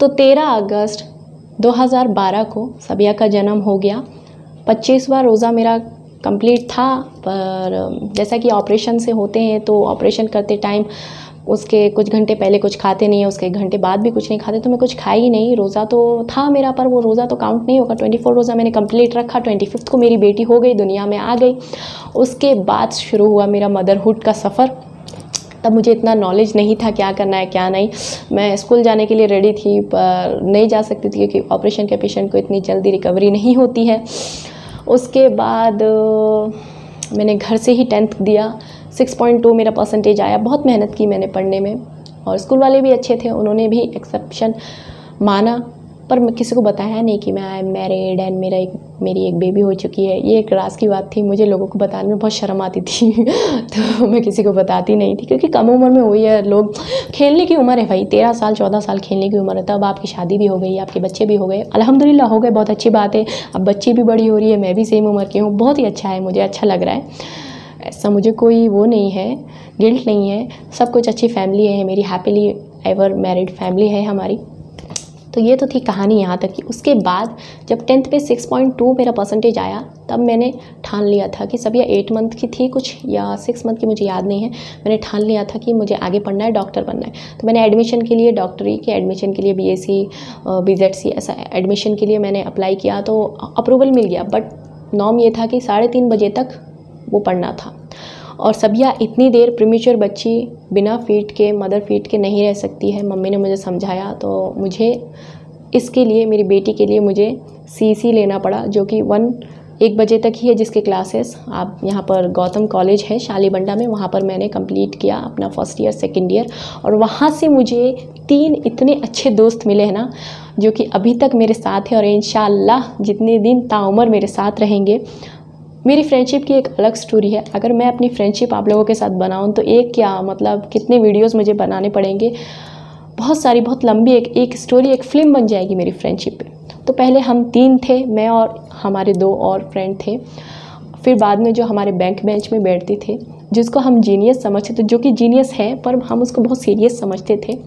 तो 13 अगस्त 2012 को सबिया का जन्म हो गया। 25वां रोज़ा मेरा कंप्लीट था, पर जैसा कि ऑपरेशन से होते हैं तो ऑपरेशन करते टाइम उसके कुछ घंटे पहले कुछ खाते नहीं है, उसके घंटे बाद भी कुछ नहीं खाते, तो मैं कुछ खाई ही नहीं। रोज़ा तो था मेरा, पर वो रोज़ा तो काउंट नहीं होगा। 24 रोज़ा मैंने कंप्लीट रखा। 25 को मेरी बेटी हो गई, दुनिया में आ गई। उसके बाद शुरू हुआ मेरा मदरहुड का सफ़र। तब मुझे इतना नॉलेज नहीं था क्या करना है क्या नहीं। मैं स्कूल जाने के लिए रेडी थी, पर नहीं जा सकती थी क्योंकि ऑपरेशन के पेशेंट को इतनी जल्दी रिकवरी नहीं होती है। उसके बाद मैंने घर से ही 10th दिया। 6.2 मेरा परसेंटेज आया। बहुत मेहनत की मैंने पढ़ने में, और स्कूल वाले भी अच्छे थे, उन्होंने भी एक्सेप्शन माना। पर मैं किसी को बताया नहीं कि मैं आई एम मैरिड एंड मेरी एक बेबी हो चुकी है। ये एक राज की बात थी, मुझे लोगों को बताने में बहुत शर्म आती थी तो मैं किसी को बताती नहीं थी, क्योंकि कम उम्र में हुई है। लोग खेलने की उम्र है भाई, 13 साल 14 साल खेलने की उम्र है। तब आपकी शादी भी हो गई, आपके बच्चे भी हो गए, अल्हम्दुलिल्लाह हो गए, बहुत अच्छी बात है। अब बच्ची भी बड़ी हो रही है, मैं भी सेम उम्र की हूँ, बहुत ही अच्छा है, मुझे अच्छा लग रहा है। ऐसा मुझे कोई वो नहीं है, गिल्ट नहीं है, सब कुछ अच्छी फैमिली है मेरी, हैप्पीली एवर मैरिड फैमिली है हमारी। तो ये तो थी कहानी यहाँ तक की। उसके बाद जब 10th पे 6.2 मेरा परसेंटेज आया, तब मैंने ठान लिया था कि सब, या 8 मंथ की थी कुछ या 6 मंथ की, मुझे याद नहीं है। मैंने ठान लिया था कि मुझे आगे पढ़ना है, डॉक्टर बनना है। तो मैंने एडमिशन के लिए, डॉक्टरी के एडमिशन के लिए, BSc BZC ऐसा एडमिशन के लिए मैंने अप्लाई किया, तो अप्रूवल मिल गया। बट नॉर्म ये था कि 3:30 बजे तक वो पढ़ना था। और सबिया इतनी देर, प्रीमेच्योर बच्ची बिना फीड के, मदर फीड के नहीं रह सकती है। मम्मी ने मुझे समझाया, तो मुझे इसके लिए, मेरी बेटी के लिए मुझे CC लेना पड़ा, जो कि 1 बजे तक ही है, जिसके क्लासेस आप यहाँ पर गौतम कॉलेज है शालीबंडा में, वहाँ पर मैंने कंप्लीट किया अपना फर्स्ट ईयर सेकेंड ईयर। और वहाँ से मुझे 3 इतने अच्छे दोस्त मिले हैं ना, जो कि अभी तक मेरे साथ हैं, और इंशाअल्लाह जितने दिन ताउम्र मेरे साथ रहेंगे। मेरी फ्रेंडशिप की एक अलग स्टोरी है। अगर मैं अपनी फ्रेंडशिप आप लोगों के साथ बनाऊं तो एक क्या, मतलब कितने वीडियोस मुझे बनाने पड़ेंगे, बहुत सारी, बहुत लंबी एक स्टोरी, एक फ़िल्म बन जाएगी मेरी फ्रेंडशिप पे। तो पहले हम 3 थे, मैं और हमारे 2 और फ्रेंड थे। फिर बाद में जो हमारे बैंक बेंच में बैठते थे, जिसको हम जीनियस समझते थे, जो कि जीनियस है पर हम उसको बहुत सीरियस समझते थे,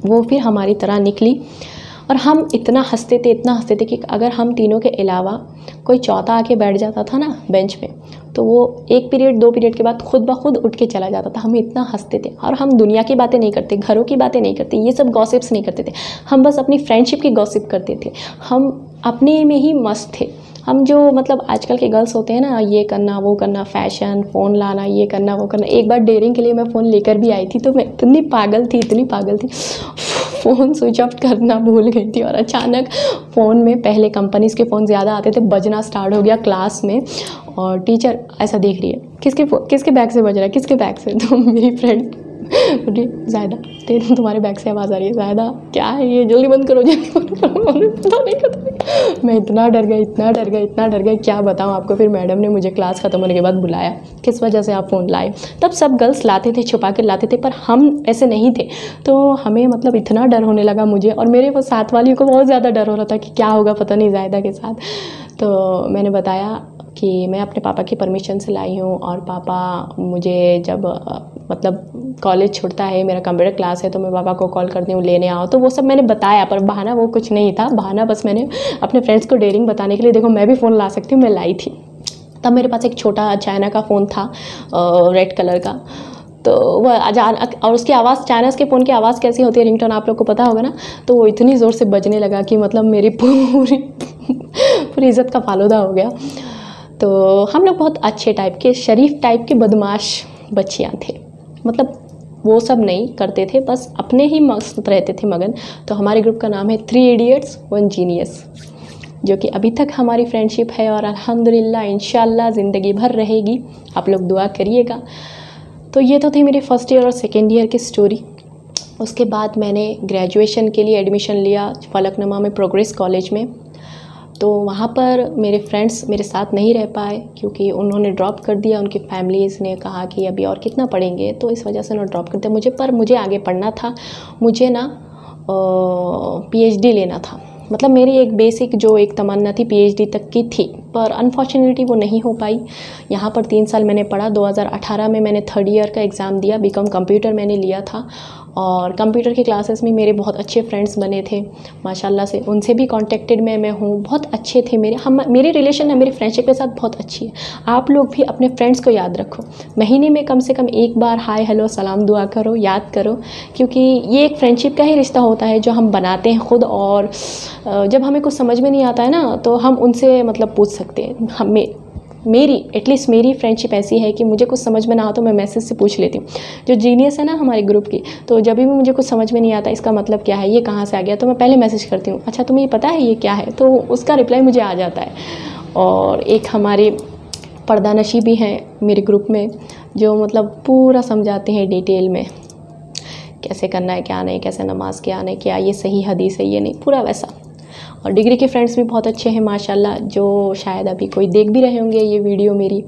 वो फिर हमारी तरह निकली। और हम इतना हंसते थे कि अगर हम तीनों के अलावा कोई चौथा आके बैठ जाता था ना बेंच पे, तो वो 1 पीरियड 2 पीरियड के बाद खुद ब खुद उठ के चला जाता था। हम इतना हंसते थे। और हम दुनिया की बातें नहीं करते, घरों की बातें नहीं करते, ये सब गॉसिप्स नहीं करते थे। हम बस अपनी फ्रेंडशिप की गॉसिप करते थे। हम अपने में ही मस्त थे। हम जो, मतलब आजकल के गर्ल्स होते हैं ना, ये करना वो करना, फैशन, फ़ोन लाना, ये करना वो करना। एक बार डेयरिंग के लिए मैं फ़ोन लेकर भी आई थी, तो मैं इतनी पागल थी फ़ोन स्विच ऑफ करना भूल गई थी। और अचानक फ़ोन में, पहले कंपनीज़ के फ़ोन ज़्यादा आते थे, बजना स्टार्ट हो गया क्लास में, और टीचर ऐसा देख रही है, किसके बैग से बज रहा है, किसके बैग से। तो मेरी फ्रेंड बोली, ज़ायदा तुम्हारे बैग से आवाज़ आ रही है। ज़ायदा क्या है ये, जल्दी बंद करो, जल्दी बंद करो। पता नहीं। मैं इतना डर गई, क्या बताऊँ आपको। फिर मैडम ने मुझे क्लास ख़त्म होने के बाद बुलाया, किस वजह से आप फ़ोन लाए। तब सब गर्ल्स लाते थे, छुपा कर लाते थे, पर हम ऐसे नहीं थे। तो हमें, मतलब इतना डर होने लगा मुझे, और मेरे वो साथ वाली को बहुत ज़्यादा डर हो रहा था कि क्या होगा पता नहीं ज़ायदा के साथ। तो मैंने बताया कि मैं अपने पापा की परमिशन से लाई हूँ, और पापा मुझे जब, मतलब कॉलेज छूटता है, मेरा कंप्यूटर क्लास है, तो मैं पापा को कॉल करती हूँ, लेने आओ। तो वो सब मैंने बताया, पर बहाना वो कुछ नहीं था। बहाना बस मैंने अपने फ्रेंड्स को डेयरिंग बताने के लिए, देखो मैं भी फ़ोन ला सकती हूँ, मैं लाई थी। तब मेरे पास एक छोटा चाइना का फ़ोन था, रेड कलर का। तो वो अचानक, और उसकी आवाज़, चाइना के फ़ोन की आवाज़ कैसी होती है, रिंगटोन आप लोग को पता होगा ना, तो वो इतनी ज़ोर से बजने लगा कि मतलब मेरी पूरी इज़्ज़त का फालूदा हो गया। तो हम लोग बहुत अच्छे टाइप के, शरीफ टाइप के बदमाश बच्चियाँ थे। मतलब वो सब नहीं करते थे, बस अपने ही मस्त रहते थे मगन। तो हमारे ग्रुप का नाम है 3 इडियट्स 1 जीनियस, जो कि अभी तक हमारी फ्रेंडशिप है, और अल्हम्दुलिल्लाह इंशाअल्लाह ज़िंदगी भर रहेगी। आप लोग दुआ करिएगा। तो ये तो थी मेरी फर्स्ट ईयर और सेकेंड ईयर की स्टोरी। उसके बाद मैंने ग्रेजुएशन के लिए एडमिशन लिया फलकनुमा में, प्रोग्रेस कॉलेज में। तो वहाँ पर मेरे फ्रेंड्स मेरे साथ नहीं रह पाए, क्योंकि उन्होंने ड्रॉप कर दिया। उनकी फैमिलीज़ ने कहा कि अभी और कितना पढ़ेंगे, तो इस वजह से उन्होंने ड्रॉप कर दिया मुझे। पर मुझे आगे पढ़ना था, मुझे ना PhD लेना था। मतलब मेरी एक बेसिक जो एक तमन्ना थी, PhD तक की थी, पर अनफॉर्चुनेटली वो नहीं हो पाई। यहाँ पर 3 साल मैंने पढ़ा। 2018 में मैंने 3rd ईयर का एग्ज़ाम दिया, BCom कंप्यूटर मैंने लिया था, और कंप्यूटर की क्लासेस में मेरे बहुत अच्छे फ्रेंड्स बने थे माशाल्लाह से, उनसे भी कांटेक्टेड में मैं हूँ, बहुत अच्छे थे मेरे रिलेशन है, मेरी फ्रेंडशिप के साथ बहुत अच्छी है। आप लोग भी अपने फ्रेंड्स को याद रखो, महीने में कम से कम एक बार हाय हेलो सलाम दुआ करो, याद करो, क्योंकि ये एक फ्रेंडशिप का ही रिश्ता होता है जो हम बनाते हैं खुद। और जब हमें कुछ समझ में नहीं आता है ना, तो हम उनसे मतलब पूछ सकते हैं। मेरी एटलीस्ट मेरी फ्रेंडशिप ऐसी है कि मुझे कुछ समझ में ना हो तो मैं मैसेज से पूछ लेती हूँ। जो जीनियस है ना हमारे ग्रुप की, तो जब भी मुझे कुछ समझ में नहीं आता इसका मतलब क्या है, ये कहाँ से आ गया, तो मैं पहले मैसेज करती हूँ, अच्छा तुम्हें ये पता है ये क्या है, तो उसका रिप्लाई मुझे आ जाता है। और एक हमारे पर्दानशी भी हैं मेरे ग्रुप में, जो मतलब पूरा समझाते हैं डिटेल में कैसे करना है क्या नहीं, कैसे नमाज क्या नहीं, क्या ये सही हदीस है ये नहीं, पूरा वैसा। और डिग्री के फ्रेंड्स भी बहुत अच्छे हैं माशाल्लाह, जो शायद अभी कोई देख भी रहे होंगे ये वीडियो मेरी,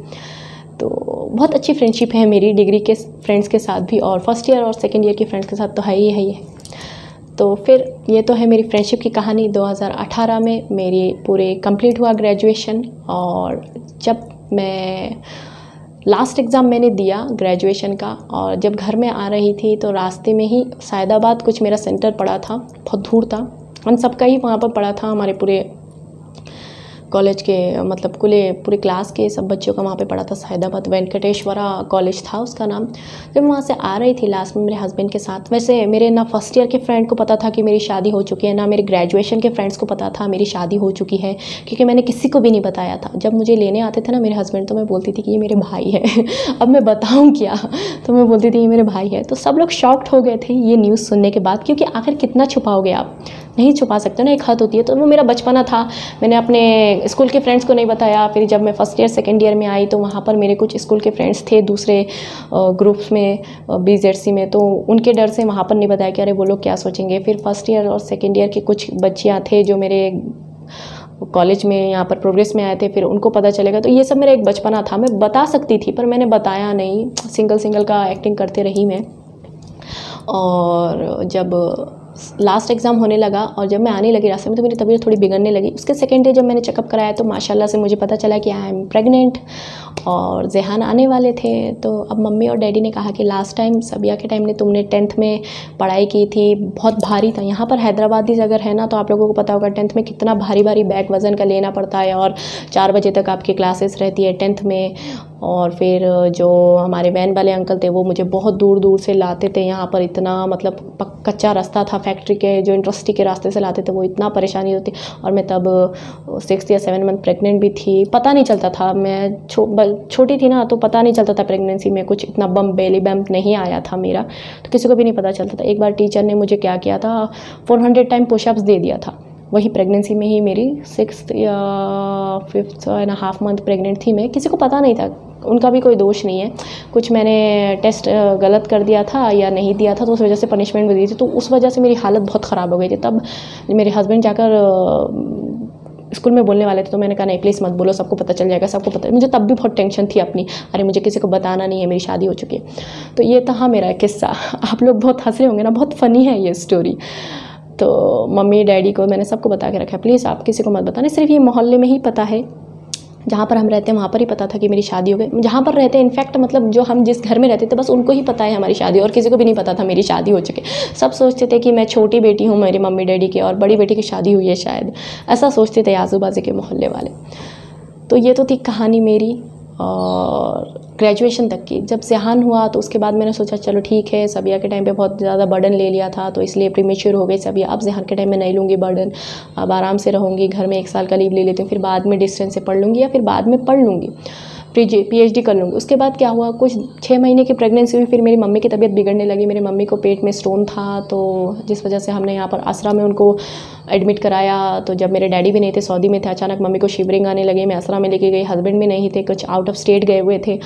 तो बहुत अच्छी फ्रेंडशिप है मेरी डिग्री के फ्रेंड्स के साथ भी, और फर्स्ट ईयर और सेकेंड ईयर के फ्रेंड्स के साथ तो है ही है। तो फिर ये तो है मेरी फ्रेंडशिप की कहानी। 2018 में मेरी पूरे कंप्लीट हुआ ग्रेजुएशन, और जब मैं लास्ट एग्ज़ाम मैंने दिया ग्रेजुएशन का, और जब घर में आ रही थी तो रास्ते में ही सैदाबाद कुछ मेरा सेंटर पड़ा था, बहुत दूर था, हम सबका ही वहाँ पर पड़ा था, हमारे पूरे कॉलेज के मतलब पूरे क्लास के सब बच्चों का वहाँ पे पढ़ा था। सैदाबाद वेंकटेश्वरा कॉलेज था उसका नाम। जब मैं वहाँ से आ रही थी लास्ट में मेरे हस्बैंड के साथ, वैसे मेरे ना फर्स्ट ईयर के फ्रेंड को पता था कि मेरी शादी हो चुकी है, ना मेरे ग्रेजुएशन के फ्रेंड्स को पता था मेरी शादी हो चुकी है, क्योंकि मैंने किसी को भी नहीं बताया था। जब मुझे लेने आते थे ना मेरे हस्बैंड, तो मैं बोलती थी कि ये मेरे भाई है अब मैं बताऊँ क्या, तो मैं बोलती थी ये मेरे भाई है। तो सब लोग शॉक्ड हो गए थे ये न्यूज़ सुनने के बाद, क्योंकि आखिर कितना छुपाओगे आप, नहीं छुपा सकते ना, एक हद होती है। तो वो मेरा बचपना था, मैंने अपने स्कूल के फ्रेंड्स को नहीं बताया। फिर जब मैं फर्स्ट ईयर सेकेंड ईयर में आई तो वहाँ पर मेरे कुछ स्कूल के फ्रेंड्स थे दूसरे ग्रुप्स में, BZC में, तो उनके डर से वहाँ पर नहीं बताया कि अरे वो लोग क्या सोचेंगे। फिर फर्स्ट ईयर और सेकेंड ईयर के कुछ बच्चियाँ थे जो मेरे कॉलेज में यहाँ पर प्रोग्रेस में आए थे, फिर उनको पता चलेगा। तो ये सब मेरा एक बचपना था, मैं बता सकती थी पर मैंने बताया नहीं, सिंगल का एक्टिंग करते रही मैं। और जब लास्ट एग्ज़ाम होने लगा और जब मैं आने लगी रास्ते में, तो मेरी तबीयत थोड़ी बिगड़ने लगी। उसके सेकेंड डे जब मैंने चेकअप कराया तो माशाल्लाह से मुझे पता चला कि आई एम प्रेग्नेंट, और ज़ेहान आने वाले थे। तो अब मम्मी और डैडी ने कहा कि लास्ट टाइम सबिया के टाइम ने तुमने 10th में पढ़ाई की थी, बहुत भारी था। यहाँ पर हैदराबादी अगर है ना तो आप लोगों को पता होगा 10th में कितना भारी बैग वज़न का लेना पड़ता है, और 4 बजे तक आपकी क्लासेस रहती है 10th में। और फिर जो हमारे वैन वाले अंकल थे वो मुझे बहुत दूर से लाते थे यहाँ पर, इतना मतलब कच्चा रास्ता था, फैक्ट्री के जो इंडस्ट्री के रास्ते से लाते थे, वो इतना परेशानी होती। और मैं तब 6 या 7 मंथ प्रेग्नेंट भी थी, पता नहीं चलता था, मैं छोटी थी ना, तो पता नहीं चलता था प्रेगनेंसी में, कुछ इतना बेली बम्प नहीं आया था मेरा, तो किसी को भी नहीं पता चलता था। एक बार टीचर ने मुझे क्या किया था, 400 टाइम पुशअप्स दे दिया था, वही प्रेगनेंसी में ही, मेरी 6th या 5.5 मंथ प्रेग्नेंट थी मैं, किसी को पता नहीं था, उनका भी कोई दोष नहीं है, कुछ मैंने टेस्ट गलत कर दिया था या नहीं दिया था, तो उस वजह से पनिशमेंट भी दी थी। तो उस वजह से मेरी हालत बहुत ख़राब हो गई थी। तब मेरे हस्बैंड जाकर स्कूल में बोलने वाले थे, तो मैंने कहा नहीं प्लीज़ मत बोलो, सबको पता चल जाएगा, सबको पता। मुझे तब भी बहुत टेंशन थी अपनी, अरे मुझे किसी को बताना नहीं है मेरी शादी हो चुकी है। तो ये था मेरा किस्सा। आप लोग बहुत हंस रहे होंगे ना, बहुत फ़नी है ये स्टोरी। तो मम्मी डैडी को मैंने सबको बता के रखा है, प्लीज़ आप किसी को मत बताना, सिर्फ ये मोहल्ले में ही पता है, जहाँ पर हम रहते हैं वहाँ पर ही पता था कि मेरी शादी हो गई। जहाँ पर रहते हैं इनफैक्ट मतलब जो हम जिस घर में रहते थे बस उनको ही पता है हमारी शादी, और किसी को भी नहीं पता था मेरी शादी हो चुकी है। सब सोचते थे कि मैं छोटी बेटी हूँ मेरी मम्मी डैडी की, और बड़ी बेटी की शादी हुई है शायद, ऐसा सोचते थे आजू बाजू के मोहल्ले वाले। तो ये तो थी कहानी मेरी और ग्रेजुएशन तक की। जब ज़ेहान हुआ तो उसके बाद मैंने सोचा चलो ठीक है, सबिया के टाइम पे बहुत ज़्यादा बर्डन ले लिया था, तो इसलिए प्रीमेच्योर हो गई सबिया। अब ज़ेहान के टाइम में नहीं लूँगी बर्डन, अब आराम से रहूँगी घर में, 1 साल का लीव ले लेती हूँ, फिर बाद में डिस्टेंस से पढ़ लूँगी या फिर बाद में पढ़ लूँगी, PhD कर लूँगी। उसके बाद क्या हुआ, कुछ 6 महीने की प्रेगनेंसी हुई, फिर मेरी मम्मी की तबीयत बिगड़ने लगी। मेरी मम्मी को पेट में स्टोन था, तो जिस वजह से हमने यहाँ पर आसरा में उनको एडमिट कराया। तो जब मेरे डैडी भी नहीं थे, सऊदी में थे, अचानक मम्मी को शिवरिंग आने लगी, मैं आसरा में लेके गई। हस्बैंड भी नहीं थे, कुछ आउट ऑफ स्टेट गए हुए थे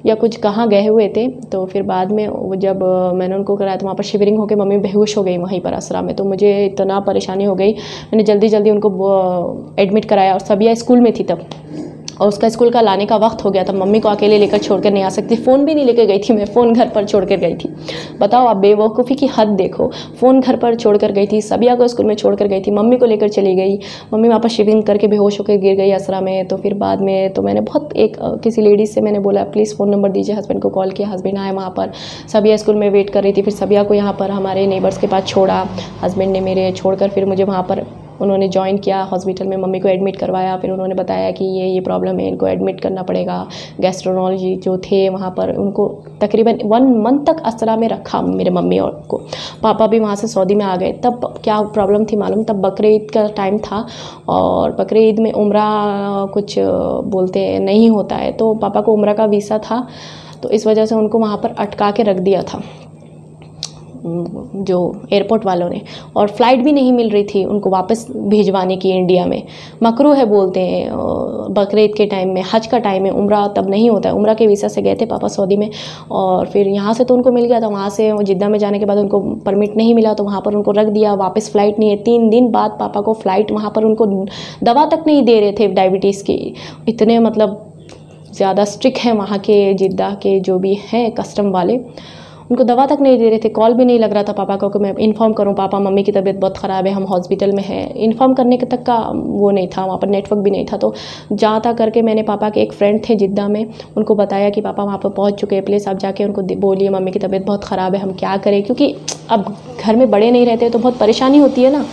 या कुछ कहाँ गए हुए थे। तो फिर बाद में वो जब मैंने उनको कराया तो वहाँ पर शिवरिंग होकर मम्मी बेहोश हो गई वहीं पर आसरा में। तो मुझे इतना परेशानी हो गई, मैंने जल्दी उनको एडमिट कराया, और सबिया स्कूल में थी तब, और उसका स्कूल का लाने का वक्त हो गया था। मम्मी को अकेले लेकर छोड़ कर नहीं आ सकती, फ़ोन भी नहीं लेकर गई थी मैं, फ़ोन घर पर छोड़ कर गई थी। बताओ आप बेवकूफ़ी की हद देखो, फ़ोन घर पर छोड़ कर गई थी, सबिया को स्कूल में छोड़ कर गई थी, मम्मी को लेकर चली गई। मम्मी वहाँ पर शिविंग करके बेहोश होकर गिर गई असरा में। तो फिर बाद में तो मैंने बहुत किसी लेडीज़ से मैंने बोला प्लीज़ फ़ोन नंबर दीजिए, हस्बैंड को कॉल किया, हस्बैंड आए वहाँ पर, सबिया स्कूल में वेट कर रही थी। फिर सबिया को यहाँ पर हमारे नेबर्स के पास छोड़ा, हस्बैंड ने मेरे छोड़कर फिर मुझे वहाँ पर उन्होंने ज्वाइन किया हॉस्पिटल में, मम्मी को एडमिट करवाया। फिर उन्होंने बताया कि ये प्रॉब्लम है, इनको एडमिट करना पड़ेगा। गैस्ट्रोनोलॉजी जो थे वहाँ पर उनको तकरीबन 1 मंथ तक असरा में रखा मेरे मम्मी और को। पापा भी वहाँ से सऊदी में आ गए। तब क्या प्रॉब्लम थी मालूम, तब बकरीद का टाइम था और बकरीद में उम्रा कुछ बोलते नहीं होता है, तो पापा को उम्रा का वीज़ा था, तो इस वजह से उनको वहाँ पर अटका के रख दिया था जो एयरपोर्ट वालों ने, और फ़्लाइट भी नहीं मिल रही थी उनको वापस भिजवाने की इंडिया में। मकरू है बोलते हैं बकरीद के टाइम में, हज का टाइम है, उम्रा तब नहीं होता है। उम्रा के वीज़ा से गए थे पापा सऊदी में, और फिर यहाँ से तो उनको मिल गया था, वहाँ से जिद्दा में जाने के बाद उनको परमिट नहीं मिला तो वहाँ पर उनको रख दिया, वापस फ़्लाइट नहीं है। 3 दिन बाद पापा को फ़्लाइट, वहाँ पर उनको दवा तक नहीं दे रहे थे डायबिटीज़ की, इतने मतलब ज़्यादा स्ट्रिक्ट हैं वहाँ के जिद्दा के जो भी हैं कस्टम वाले, उनको दवा तक नहीं दे रहे थे। कॉल भी नहीं लग रहा था पापा को कि मैं इन्फॉर्म करूं पापा मम्मी की तबीयत बहुत ख़राब है, हम हॉस्पिटल में हैं। इन्फॉर्म करने के तक का वो नहीं था, वहाँ पर नेटवर्क भी नहीं था। तो जहाँ तक करके मैंने पापा के एक फ्रेंड थे जिद्दा में, उनको बताया कि पापा वहाँ पर पहुँच चुके हैं, प्लीज़ आप जाके उनको बोलिए मम्मी की तबीयत बहुत ख़राब है, हम क्या करें, क्योंकि अब घर में बड़े नहीं रहते तो बहुत परेशानी होती है ना।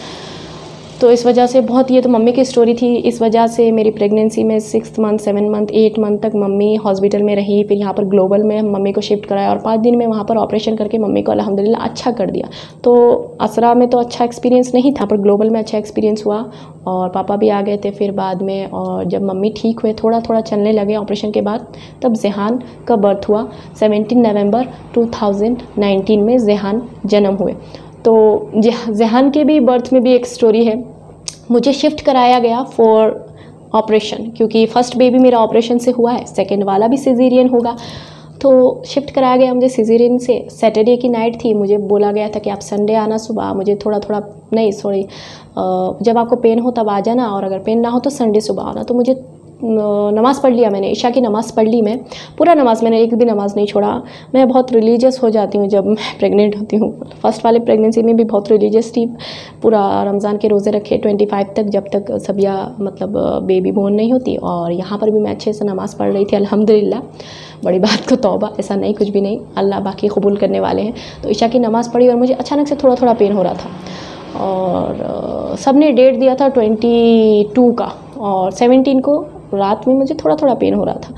तो इस वजह से बहुत, ये तो मम्मी की स्टोरी थी। इस वजह से मेरी प्रेगनेंसी में 6 मंथ 7 मंथ 8 मंथ तक मम्मी हॉस्पिटल में रही। फिर यहाँ पर ग्लोबल में मम्मी को शिफ्ट कराया और 5 दिन में वहाँ पर ऑपरेशन करके मम्मी को अल्हम्दुलिल्लाह अच्छा कर दिया। तो असरा में तो अच्छा एक्सपीरियंस नहीं था, पर ग्लोबल में अच्छा एक्सपीरियंस हुआ और पापा भी आ गए थे फिर बाद में। और जब मम्मी ठीक हुए, थोड़ा थोड़ा चलने लगे ऑपरेशन के बाद, तब ज़ेहान का बर्थ हुआ। 17 नवंबर 2019 में ज़ेहान जन्म हुए। तो ज़ेहान के भी बर्थ में भी एक स्टोरी है। मुझे शिफ्ट कराया गया फॉर ऑपरेशन, क्योंकि फ़र्स्ट बेबी मेरा ऑपरेशन से हुआ है, सेकंड वाला भी सिजेरियन होगा। तो शिफ्ट कराया गया मुझे सिजेरियन से। सैटरडे की नाइट थी, मुझे बोला गया था कि आप संडे आना सुबह, मुझे थोड़ा थोड़ा नहीं सॉरी जब आपको पेन हो तब आ जाना, और अगर पेन ना हो तो संडे सुबह आना। तो मुझे नमाज़ पढ़ लिया मैंने, ईशा की नमाज़ पढ़ ली मैं, पूरा नमाज़, मैंने एक भी नमाज़ नहीं छोड़ा। मैं बहुत रिलीजियस हो जाती हूँ जब मैं प्रेग्नेंट होती हूँ। फ़र्स्ट वाले प्रेगनेंसी में भी बहुत रिलीजियस थी, पूरा रमज़ान के रोज़े रखे 25 तक, जब तक सबिया मतलब बेबी बोर्न नहीं होती। और यहाँ पर भी मैं अच्छे से नमाज़ पढ़ रही थी अल्हम्दुलिल्लाह। बड़ी बात को तौबा, ऐसा नहीं कुछ भी नहीं, अल्लाह बाकी कबूल करने वाले हैं। तो ईशा की नमाज़ पढ़ी और मुझे अचानक से थोड़ा थोड़ा पेन हो रहा था, और सब ने डेट दिया था 22 का, और 17 को रात में मुझे थोड़ा थोड़ा पेन हो रहा था।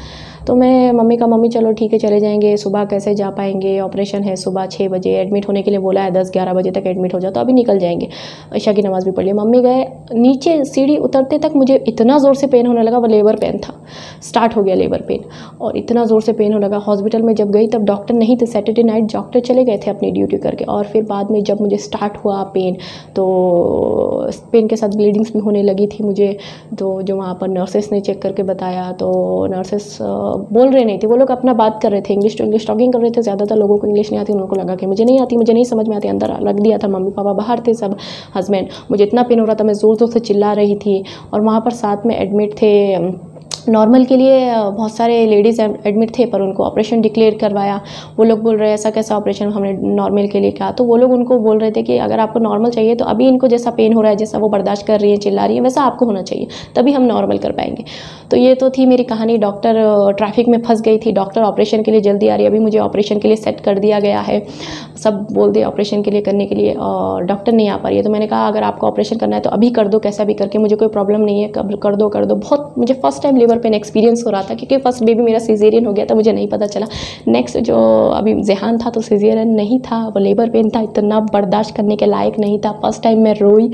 तो मैं मम्मी का, मम्मी चलो ठीक है चले जाएंगे, सुबह कैसे जा पाएंगे, ऑपरेशन है सुबह 6 बजे, एडमिट होने के लिए बोला है, 10-11 बजे तक एडमिट हो जाओ, तो अभी निकल जाएंगे। ईशा की नमाज़ भी पढ़ ली, मम्मी गए। नीचे सीढ़ी उतरते तक मुझे इतना ज़ोर से पेन होने लगा, वो लेबर पेन था, स्टार्ट हो गया लेबर पेन, और इतना ज़ोर से पेन होने लगा। हॉस्पिटल में जब गई तब डॉक्टर नहीं थे, सैटरडे नाइट डॉक्टर चले गए थे अपनी ड्यूटी करके। और फिर बाद में जब मुझे स्टार्ट हुआ पेन, तो पेन के साथ ब्लीडिंग्स भी होने लगी थी मुझे। तो जो वहाँ पर नर्सेस ने चेक करके बताया, तो नर्सेस बोल रहे नहीं थे, वो लोग अपना बात कर रहे थे, इंग्लिश टू इंग्लिश टॉकिंग कर रहे थे। ज़्यादातर लोगों को इंग्लिश नहीं आती, उनको लगा कि मुझे नहीं आती, मुझे नहीं समझ में आती, अंदर रख दिया था। मम्मी पापा बाहर थे, सब हस्बैंड। मुझे इतना पेन हो रहा था, मैं ज़ोर ज़ोर से चिल्ला रही थी। और वहाँ पर साथ में एडमिट थे, नॉर्मल के लिए बहुत सारे लेडीज़ एडमिट थे, पर उनको ऑपरेशन डिक्लेयर करवाया। वो लोग बोल रहे हैं ऐसा कैसा ऑपरेशन, हमने नॉर्मल के लिए कहा। तो वो लोग उनको बोल रहे थे कि अगर आपको नॉर्मल चाहिए तो अभी इनको जैसा पेन हो रहा है, जैसा वो बर्दाश्त कर रही है, चिल्ला रही है, वैसा आपको होना चाहिए, तभी हम नॉर्मल कर पाएंगे। तो ये तो थी मेरी कहानी। डॉक्टर ट्रैफिक में फंस गई थी, डॉक्टर ऑपरेशन के लिए जल्दी आ रही है, अभी मुझे ऑपरेशन के लिए सेट कर दिया गया है, सब बोल दिए ऑपरेशन के लिए करने के लिए, और डॉक्टर नहीं आ पा रही है। तो मैंने कहा अगर आपको ऑपरेशन करना है तो अभी कर दो, कैसा भी करके, मुझे कोई प्रॉब्लम नहीं है, कर दो कर दो। बहुत मुझे first time labour pain experience हो रहा था, क्योंकि फर्स्ट बेबी मेरा सिजेरियन हो गया था, मुझे नहीं पता चला। नेक्स्ट जो अभी ज़ेहान था तो सिजेरियन नहीं था, वो लेबर पेन था, इतना बर्दाश्त करने के लायक नहीं था। फर्स्ट टाइम मैं रोई।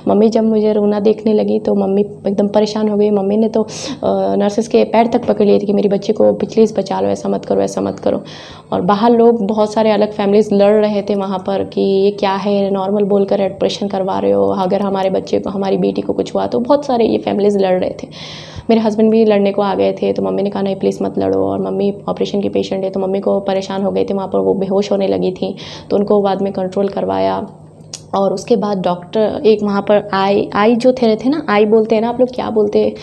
मम्मी जब मुझे रोना देखने लगी तो मम्मी एकदम परेशान हो गई। मम्मी ने तो नर्सेस के पैर तक पकड़ लिए थे कि मेरी बच्ची को प्लीज़ बचा लो, ऐसा मत करो, ऐसा मत करो। और बाहर लोग, बहुत सारे अलग फैमिलीज़ लड़ रहे थे वहाँ पर कि ये क्या है, नॉर्मल बोलकर ऑपरेशन करवा रहे हो, अगर हमारे बच्चे को, हमारी बेटी को कुछ हुआ तो। बहुत सारे ये फैमिलीज़ लड़ रहे थे। मेरे हस्बैंड भी लड़ने को आ गए थे, तो मम्मी ने कहा नहीं प्लीज़ मत लड़ो। और मम्मी ऑपरेशन की पेशेंट है, तो मम्मी को परेशान हो गए थे वहाँ पर, वो बेहोश होने लगी थी, तो उनको बाद में कंट्रोल करवाया। और उसके बाद डॉक्टर एक वहाँ पर आई जो थे ना, आई बोलते हैं ना आप लोग, क्या बोलते हैं,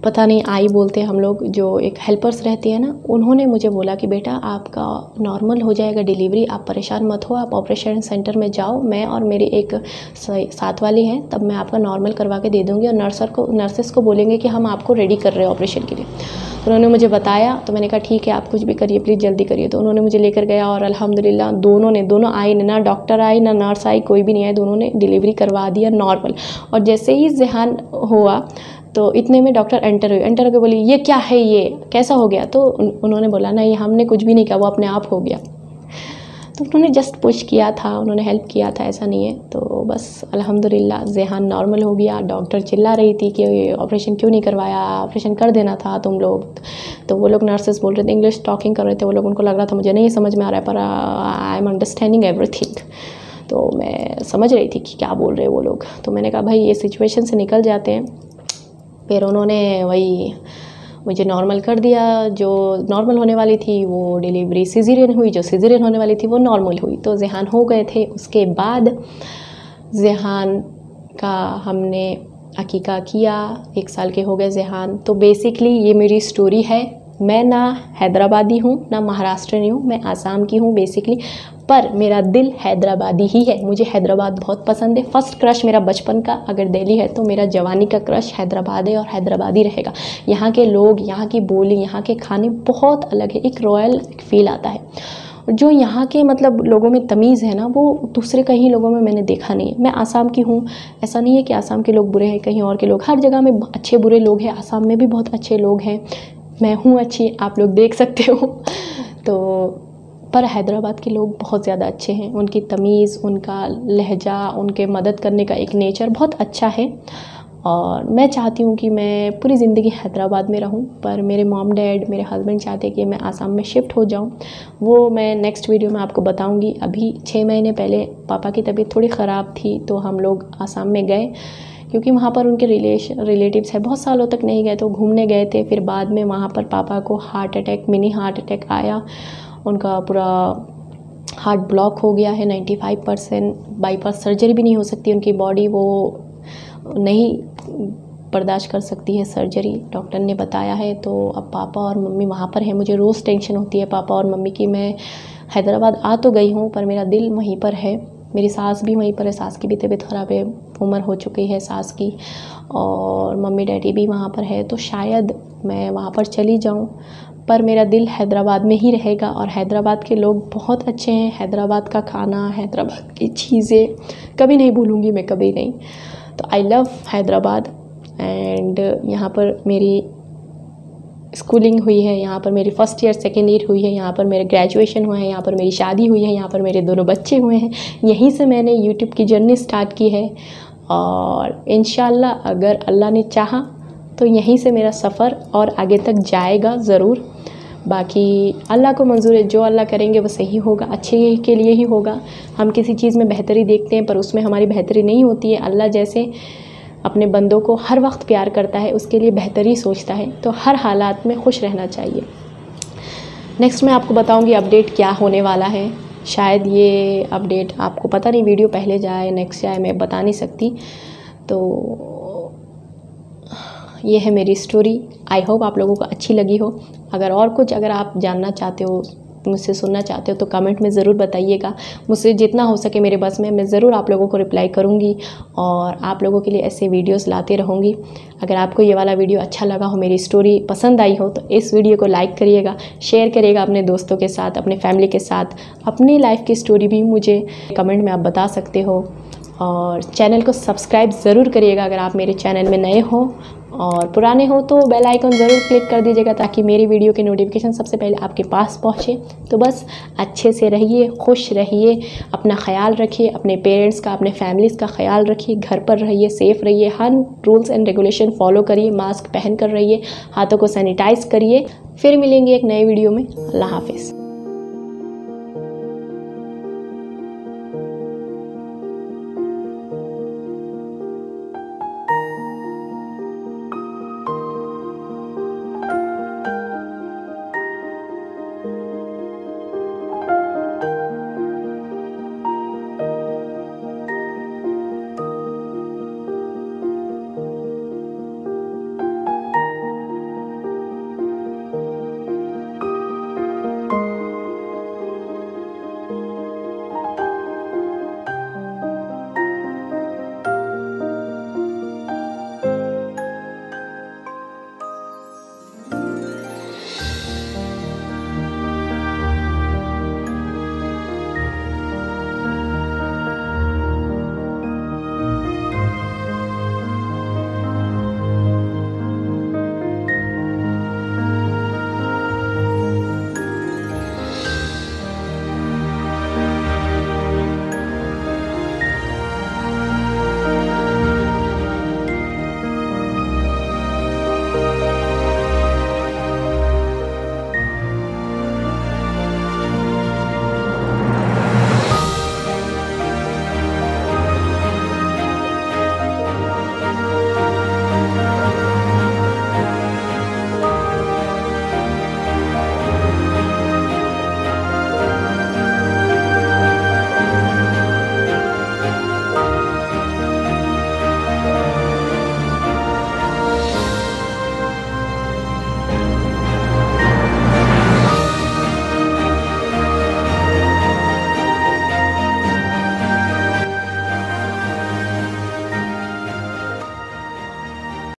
पता नहीं आई बोलते हैं हम लोग, जो एक हेल्पर्स रहती है ना, उन्होंने मुझे बोला कि बेटा आपका नॉर्मल हो जाएगा डिलीवरी, आप परेशान मत हो, आप ऑपरेशन सेंटर में जाओ, मैं और मेरी एक साथ वाली हैं, तब मैं आपका नॉर्मल करवा के दे दूँगी, और नर्सेस को बोलेंगे कि हम आपको रेडी कर रहे हैं ऑपरेशन के लिए। तो उन्होंने मुझे बताया, तो मैंने कहा ठीक है आप कुछ भी करिए, प्लीज़ जल्दी करिए। तो उन्होंने मुझे लेकर गया और अल्हम्दुलिल्लाह दोनों आई, ना डॉक्टर आई ना नर्स आई, कोई भी नहीं आया, दोनों ने डिलीवरी करवा दिया नॉर्मल। और जैसे ही ज़ेहान हुआ तो इतने में डॉक्टर एंटर होकर बोली ये क्या है, ये कैसा हो गया? तो उन्होंने बोला नहीं हमने कुछ भी नहीं किया, वो अपने आप हो गया। तो उन्होंने जस्ट पुश किया था, उन्होंने हेल्प किया था, ऐसा नहीं है। तो बस अल्हम्दुलिल्लाह ज़ेहान नॉर्मल हो गया। डॉक्टर चिल्ला रही थी कि ऑपरेशन क्यों नहीं करवाया, ऑपरेशन कर देना था तुम लोग। तो वो लोग नर्सेस बोल रहे थे, इंग्लिश टॉकिंग कर रहे थे वो लोग, उनको लग रहा था मुझे नहीं समझ में आ रहा है, पर आई एम अंडरस्टैंडिंग एवरीथिंग। तो मैं समझ रही थी कि क्या बोल रहे हैं वो लोग। तो मैंने कहा भाई ये सिचुएशन से निकल जाते हैं। फिर उन्होंने वही मुझे नॉर्मल कर दिया, जो नॉर्मल होने वाली थी वो डिलीवरी सिजेरियन हुई, जो सिजेरियन होने वाली थी वो नॉर्मल हुई। तो ज़ेहान हो गए थे। उसके बाद ज़ेहान का हमने अकीका किया, 1 साल के हो गए ज़ेहान। तो बेसिकली ये मेरी स्टोरी है। मैं ना हैदराबादी हूँ ना महाराष्ट्रनी हूँ, मैं आसाम की हूँ बेसिकली, पर मेरा दिल हैदराबादी ही है। मुझे हैदराबाद बहुत पसंद है। फर्स्ट क्रश मेरा बचपन का अगर दिल्ली है तो मेरा जवानी का क्रश हैदराबाद है और हैदराबादी रहेगा। यहाँ के लोग, यहाँ की बोली, यहाँ के खाने बहुत अलग है, एक रॉयल फील आता है। जो यहाँ के मतलब लोगों में तमीज़ है ना, वो दूसरे कहीं लोगों में मैंने देखा नहीं है। मैं आसाम की हूँ, ऐसा नहीं है कि आसाम के लोग बुरे हैं, कहीं और के लोग, हर जगह में अच्छे बुरे लोग हैं। आसाम में भी बहुत अच्छे लोग हैं, मैं हूँ अच्छी, आप लोग देख सकते हो। तो पर हैदराबाद के लोग बहुत ज़्यादा अच्छे हैं, उनकी तमीज़, उनका लहजा, उनके मदद करने का एक नेचर बहुत अच्छा है। और मैं चाहती हूँ कि मैं पूरी ज़िंदगी हैदराबाद में रहूँ, पर मेरे मॉम डैड, मेरे हस्बैंड चाहते हैं कि मैं आसाम में शिफ्ट हो जाऊँ। वो मैं नेक्स्ट वीडियो में आपको बताऊँगी। अभी 6 महीने पहले पापा की तबीयत थोड़ी ख़राब थी, तो हम लोग आसाम में गए, क्योंकि वहाँ पर उनके रिलेटिव्स है। बहुत सालों तक नहीं गए, तो घूमने गए थे। फिर बाद में वहाँ पर पापा को मिनी हार्ट अटैक आया, उनका पूरा हार्ट ब्लॉक हो गया है 95%। बाईपास सर्जरी भी नहीं हो सकती, उनकी बॉडी वो नहीं बर्दाश्त कर सकती है सर्जरी, डॉक्टर ने बताया है। तो अब पापा और मम्मी वहाँ पर हैं। मुझे रोज़ टेंशन होती है पापा और मम्मी की। मैं हैदराबाद आ तो गई हूँ, पर मेरा दिल वहीं पर है। मेरी सास भी वहीं पर है, सास की भी तबीयत ख़राब है, उम्र हो चुकी है सास की, और मम्मी डैडी भी वहाँ पर है। तो शायद मैं वहाँ पर चली जाऊँ, पर मेरा दिल हैदराबाद में ही रहेगा। और हैदराबाद के लोग बहुत अच्छे हैं, हैदराबाद का खाना, हैदराबाद की चीज़ें कभी नहीं भूलूँगी मैं, कभी नहीं। तो आई लव हैदराबाद। एंड यहाँ पर मेरी स्कूलिंग हुई है, यहाँ पर मेरी फर्स्ट ईयर सेकेंड ईयर हुई है, यहाँ पर मेरे ग्रेजुएशन हुआ है, यहाँ पर मेरी शादी हुई है, यहाँ पर मेरे 2 बच्चे हुए हैं। यहीं से मैंने यूट्यूब की जर्नी स्टार्ट की है, और इंशाल्लाह अगर अल्लाह ने चाहा तो यहीं से मेरा सफ़र और आगे तक जाएगा ज़रूर। बाकी अल्लाह को मंजूर है, जो अल्लाह करेंगे वो सही होगा, अच्छे के लिए ही होगा। हम किसी चीज़ में बेहतरी देखते हैं, पर उसमें हमारी बेहतरी नहीं होती है। अल्लाह जैसे अपने बंदों को हर वक्त प्यार करता है, उसके लिए बेहतरी सोचता है, तो हर हालात में खुश रहना चाहिए। नेक्स्ट मैं आपको बताऊंगी अपडेट क्या होने वाला है। शायद ये अपडेट आपको पता नहीं, वीडियो पहले जाए नेक्स्ट जाए, मैं बता नहीं सकती। तो ये है मेरी स्टोरी। आई होप आप लोगों को अच्छी लगी हो। अगर आप जानना चाहते हो, मुझसे सुनना चाहते हो, तो कमेंट में ज़रूर बताइएगा। मुझसे जितना हो सके मेरे बस में, मैं ज़रूर आप लोगों को रिप्लाई करूँगी और आप लोगों के लिए ऐसे वीडियोस लाते रहूँगी। अगर आपको ये वाला वीडियो अच्छा लगा हो, मेरी स्टोरी पसंद आई हो, तो इस वीडियो को लाइक करिएगा, शेयर करिएगा अपने दोस्तों के साथ, अपने फैमिली के साथ। अपनी लाइफ की स्टोरी भी मुझे कमेंट में आप बता सकते हो। और चैनल को सब्सक्राइब ज़रूर करिएगा अगर आप मेरे चैनल में नए हो, और पुराने हो तो बेल आइकन ज़रूर क्लिक कर दीजिएगा, ताकि मेरी वीडियो के नोटिफिकेशन सबसे पहले आपके पास पहुँचे। तो बस अच्छे से रहिए, खुश रहिए, अपना ख्याल रखिए, अपने पेरेंट्स का, अपने फैमिलीज़ का ख्याल रखिए, घर पर रहिए, सेफ़ रहिए, हर रूल्स एंड रेगुलेशन फॉलो करिए, मास्क पहन कर रहिए, हाथों को सैनिटाइज़ करिए। फिर मिलेंगे एक नए वीडियो में। अल्लाह हाफिज़।